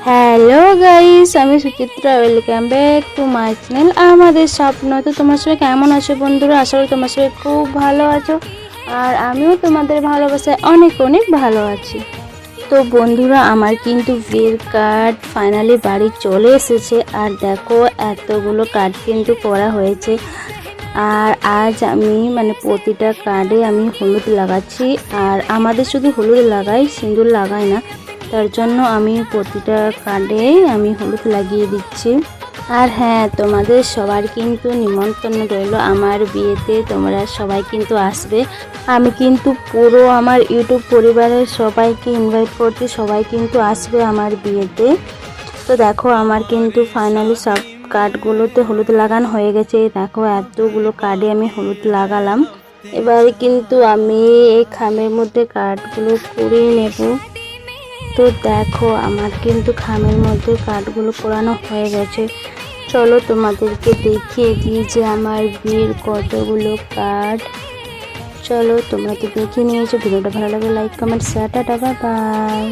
Hello guys, আমি Suchitra. Welcome back to my channel আমাদের স্বপ্ন। তো তোমার সবাই কেমন আছো বন্ধুরা? আশা করি তোমার সবাই খুব ভালো আছো, আর আমিও তোমাদের ভালোবাসায় অনেক অনেক ভালো আছি। তো বন্ধুরা, আমার কিন্তু বিয়ের কার্ড ফাইনালি বাড়ি চলে এসেছে। আর দেখো, এতগুলো কার্ড কিন্তু করা হয়েছে। আর আজ আমি প্রতিটা কার্ডে আমি হলুদ লাগাচ্ছি। আর আমাদের শুধু হলুদ লাগাই, সিঁদুর লাগাই না। তার জন্য আমি প্রতিটা কার্ডে আমি হলুদ লাগিয়ে দিচ্ছি। আর হ্যাঁ, তোমাদের সবার কিন্তু নিমন্ত্রণ রইল আমার বিয়েতে। তোমরা সবাই কিন্তু আসবে। আমি কিন্তু পুরো আমার ইউটিউব পরিবারের সবাইকে ইনভাইট করছি, সবাই কিন্তু আসবে আমার বিয়েতে। তো দেখো, আমার কিন্তু ফাইনালি সব কার্ডগুলোতে হলুদ লাগানো হয়ে গেছে। দেখো, এতগুলো কার্ডে আমি হলুদ লাগালাম। এবারে কিন্তু আমি এই খামের মধ্যে কার্ডগুলো কুড়িয়ে নেব। তো দেখো, আমার কিন্তু খামের মধ্যে কার্ডগুলো পোড়ানো হয়ে গেছে। চলো তোমাদেরকে দেখিয়ে দিই যে আমার বিয়ের কতগুলো কার্ড। চলো, তোমরা তো দেখে নিয়েছো। ভিডিওটা ভালো লাগে like comment share, tata bye bye.